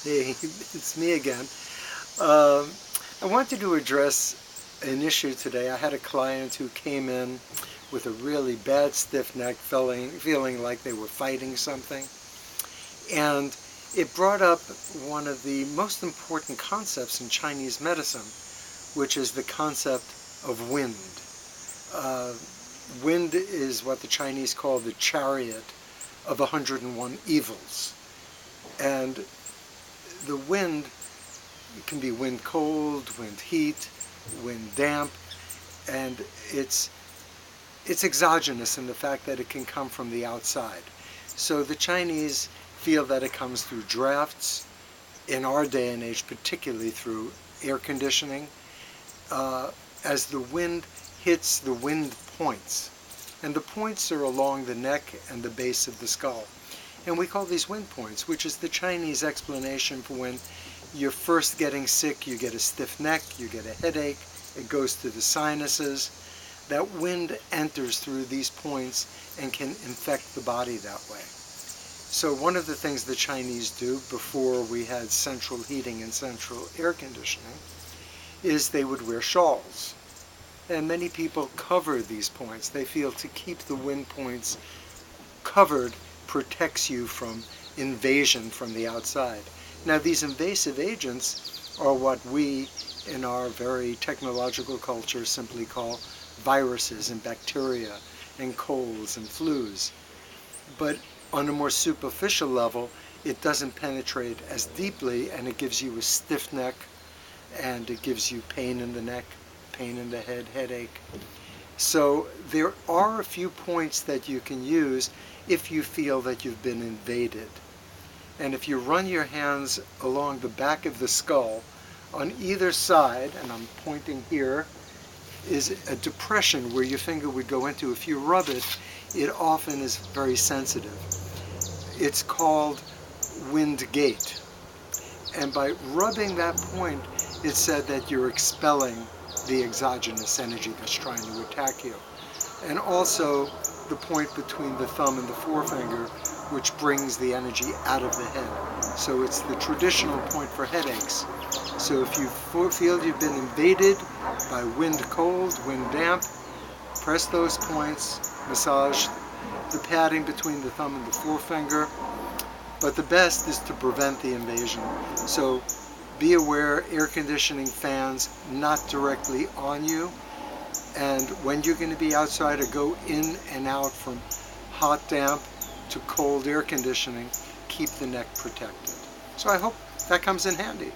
Hey, it's me again. Um, I wanted to address an issue today. I had a client who came in with a really bad stiff neck, feeling like they were fighting something. And it brought up one of the most important concepts in Chinese medicine, which is the concept of wind. Uh, Wind is what the Chinese call the chariot of 101 evils. And the wind can be wind cold, wind heat, wind damp, and it's exogenous in the fact that it can come from the outside. So the Chinese feel that it comes through drafts, in our day and age particularly through air conditioning, as the wind hits the wind points. And the points are along the neck and the base of the skull. And we call these wind points, which is the Chinese explanation for when you're first getting sick, you get a stiff neck, you get a headache, it goes to the sinuses. That wind enters through these points and can infect the body that way. So one of the things the Chinese do before we had central heating and central air conditioning is they would wear shawls. And many people cover these points. They feel to keep the wind points covered protects you from invasion from the outside. Now, these invasive agents are what we, in our very technological culture, simply call viruses and bacteria and colds and flus. But on a more superficial level, it doesn't penetrate as deeply, and it gives you a stiff neck, and it gives you pain in the neck, pain in the head, headache. So there are a few points that you can use if you feel that you've been invaded. And if you run your hands along the back of the skull, on either side, and I'm pointing here, is a depression where your finger would go into. If you rub it, it often is very sensitive. It's called wind gate. And by rubbing that point, it's said that you're expelling the exogenous energy that's trying to attack you. And also the point between the thumb and the forefinger, which brings the energy out of the head. So it's the traditional point for headaches. So if you feel you've been invaded by wind cold, wind damp, press those points, massage the padding between the thumb and the forefinger. But the best is to prevent the invasion. So be aware, air conditioning fans not directly on you. And when you're going to be outside or go in and out from hot damp to cold air conditioning, keep the neck protected. So I hope that comes in handy.